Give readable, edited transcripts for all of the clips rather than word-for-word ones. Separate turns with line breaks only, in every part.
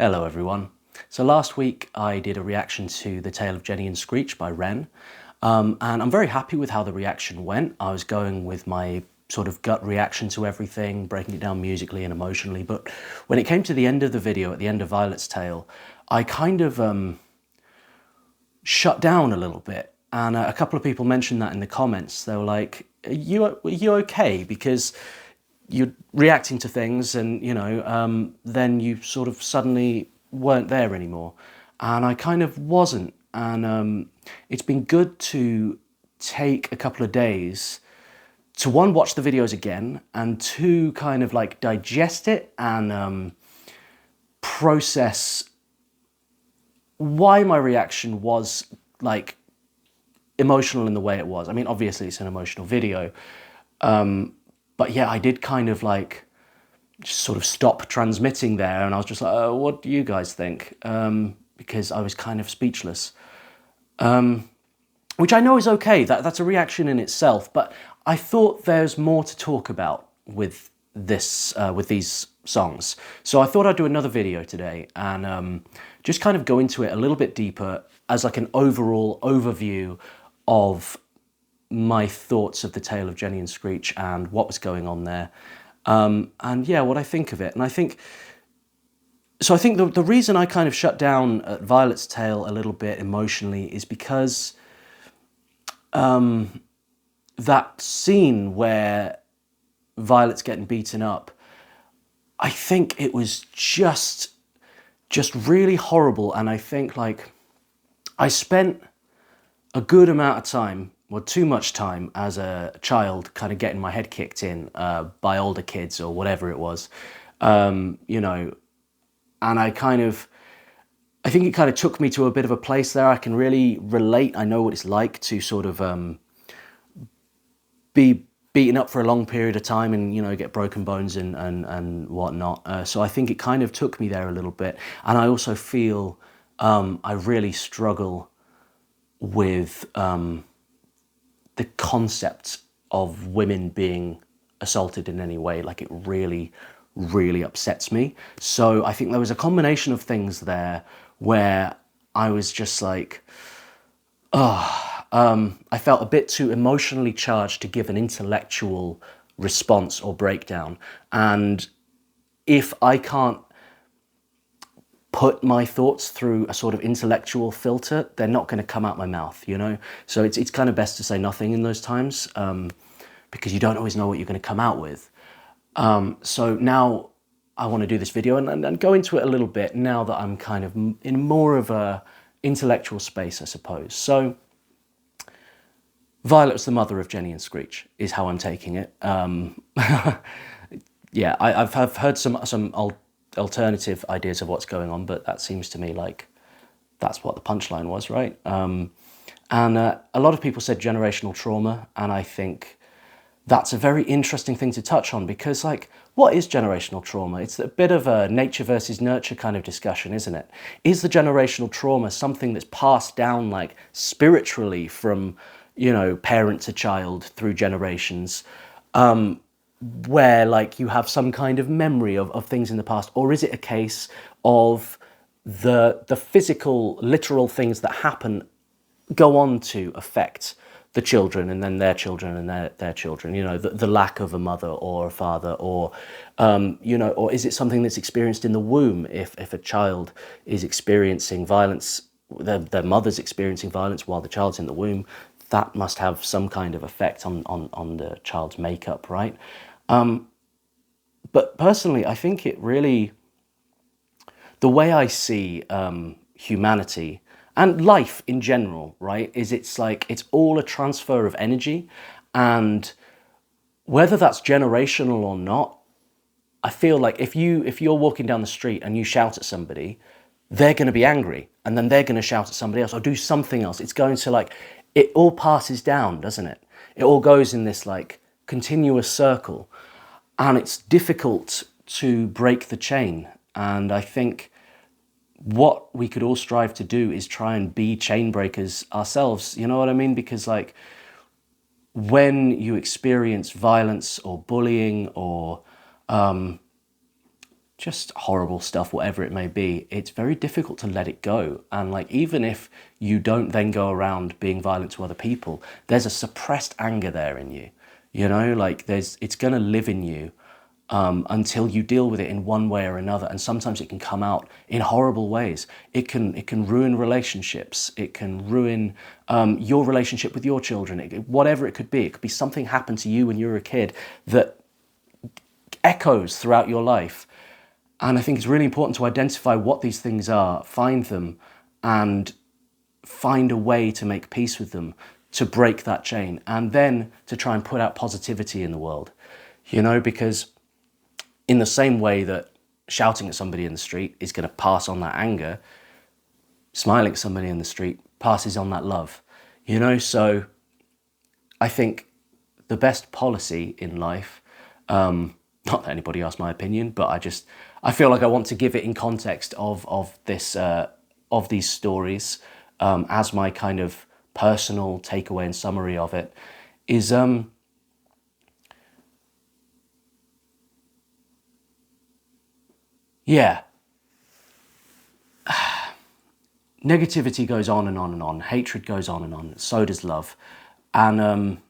Hello everyone. So last week I did a reaction to The Tale of Jenny and Screech by Ren, and I'm very happy with how the reaction went. I was going with my sort of gut reaction to everything, breaking it down musically and emotionally, but when it came to the end of the video, at the end of Violet's Tale, I kind of shut down a little bit, and a couple of people mentioned that in the comments. They were like, are you okay? Because you're reacting to things and, then you sort of suddenly weren't there anymore. And I kind of wasn't. And it's been good to take a couple of days to, one, watch the videos again, and two, kind of like digest it and process why my reaction was like emotional in the way it was. I mean, obviously it's an emotional video. But yeah, I did kind of like just sort of stop transmitting there, and I was just like, oh, what do you guys think? Because I was kind of speechless, which I know is okay. That's a reaction in itself, but I thought there's more to talk about with this, with these songs. So I thought I'd do another video today and just kind of go into it a little bit deeper as like an overall overview of my thoughts of The Tale of Jenny and Screech and what was going on there. And yeah, what I think of it. And I think the reason I kind of shut down at Violet's Tale a little bit emotionally is because that scene where Violet's getting beaten up, I think it was just really horrible. And I think like I spent a good amount of time, well, too much time as a child, kind of getting my head kicked in by older kids or whatever it was, and I think it kind of took me to a bit of a place there. I can really relate. I know what it's like to sort of be beaten up for a long period of time and, get broken bones and whatnot. So I think it kind of took me there a little bit. And I also feel I really struggle with the concept of women being assaulted in any way. Like, it really, really upsets me. So I think there was a combination of things there where I was just like, I felt a bit too emotionally charged to give an intellectual response or breakdown. And if I can't put my thoughts through a sort of intellectual filter, they're not going to come out my mouth, So it's kind of best to say nothing in those times, because you don't always know what you're going to come out with. So now I want to do this video and go into it a little bit now that I'm kind of in more of a intellectual space, I suppose. So Violet was the mother of Jenny and Screech, is how I'm taking it. Yeah, I've heard some alternative ideas of what's going on, but that seems to me like that's what the punchline was, right? And a lot of people said generational trauma, and I think that's a very interesting thing to touch on, because like, what is generational trauma? It's a bit of a nature versus nurture kind of discussion, isn't it? Is the generational trauma something that's passed down like spiritually from, parent to child through generations, where like you have some kind of memory of things in the past? Or is it a case of the physical, literal things that happen go on to affect the children and then their children and their children, the lack of a mother or a father, or, or is it something that's experienced in the womb? If a child is experiencing violence, their mother's experiencing violence while the child's in the womb, that must have some kind of effect on the child's makeup, right? But personally, I think it really, the way I see humanity and life in general, right, is it's like it's all a transfer of energy. And whether that's generational or not, I feel like if you're walking down the street and you shout at somebody, they're going to be angry, and then they're going to shout at somebody else or do something else. It's going to like, it all passes down, doesn't it? It all goes in this like continuous circle, and it's difficult to break the chain. And I think what we could all strive to do is try and be chain breakers ourselves, you know what I mean? Because like, when you experience violence or bullying or just horrible stuff, whatever it may be, it's very difficult to let it go. And like, even if you don't then go around being violent to other people, there's a suppressed anger there in you, you know, like it's going to live in you until you deal with it in one way or another. And sometimes it can come out in horrible ways. It can ruin relationships. It can ruin your relationship with your children. Whatever it could be. It could be something happened to you when you were a kid that echoes throughout your life. And I think it's really important to identify what these things are, find them, and find a way to make peace with them, to break that chain, and then to try and put out positivity in the world. You know, because in the same way that shouting at somebody in the street is going to pass on that anger, smiling at somebody in the street passes on that love. You know, so I think the best policy in life, not that anybody asked my opinion, but I feel like I want to give it in context of these stories, as my kind of personal takeaway and summary of it is, yeah, negativity goes on and on and on, hatred goes on and on, so does love. And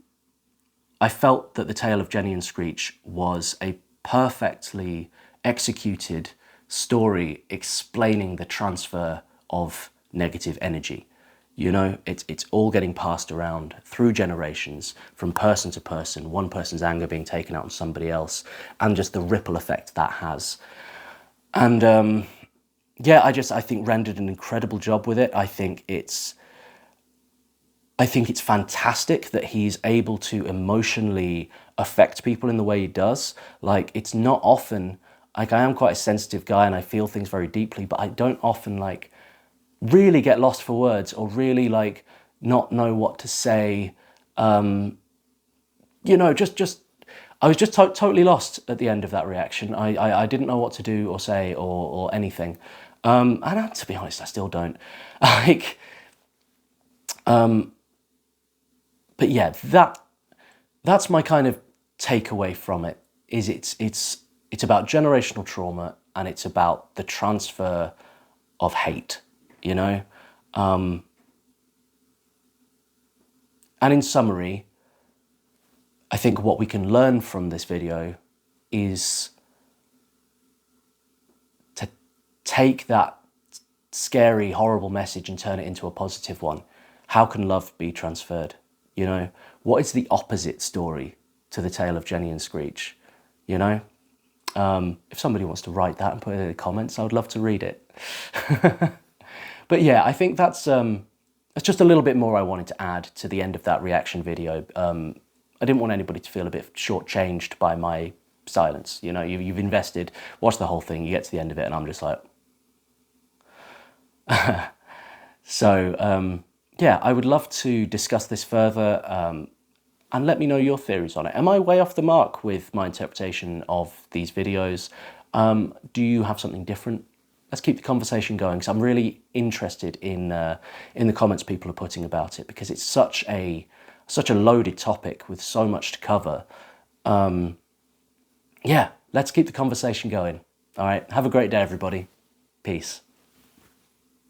I felt that the tale of Jenny and Screech was a perfectly executed story explaining the transfer of negative energy. You know, it's all getting passed around through generations, from person to person, one person's anger being taken out on somebody else, and just the ripple effect that has. And yeah, I think rendered an incredible job with it. I think it's fantastic that he's able to emotionally affect people in the way he does. Like, it's not often, like, I am quite a sensitive guy and I feel things very deeply, but I don't often like really get lost for words or really like not know what to say. You know, I was just totally lost at the end of that reaction. I didn't know what to do or say or anything. And to be honest, I still don't. Like, but yeah, that's my kind of takeaway from it. Is it's about generational trauma, and it's about the transfer of hate, you know. And in summary, I think what we can learn from this video is to take that scary, horrible message and turn it into a positive one. How can love be transferred? You know, what is the opposite story to the tale of Jenny and Screech? You know, if somebody wants to write that and put it in the comments, I would love to read it. But yeah, I think that's just a little bit more I wanted to add to the end of that reaction video. I didn't want anybody to feel a bit shortchanged by my silence. You know, you've invested, watch the whole thing, you get to the end of it, and I'm just like... So, yeah, I would love to discuss this further, and let me know your theories on it. Am I way off the mark with my interpretation of these videos? Do you have something different? Let's keep the conversation going, because I'm really interested in the comments people are putting about it, because it's such a loaded topic with so much to cover. Yeah, let's keep the conversation going. All right, have a great day, everybody. Peace.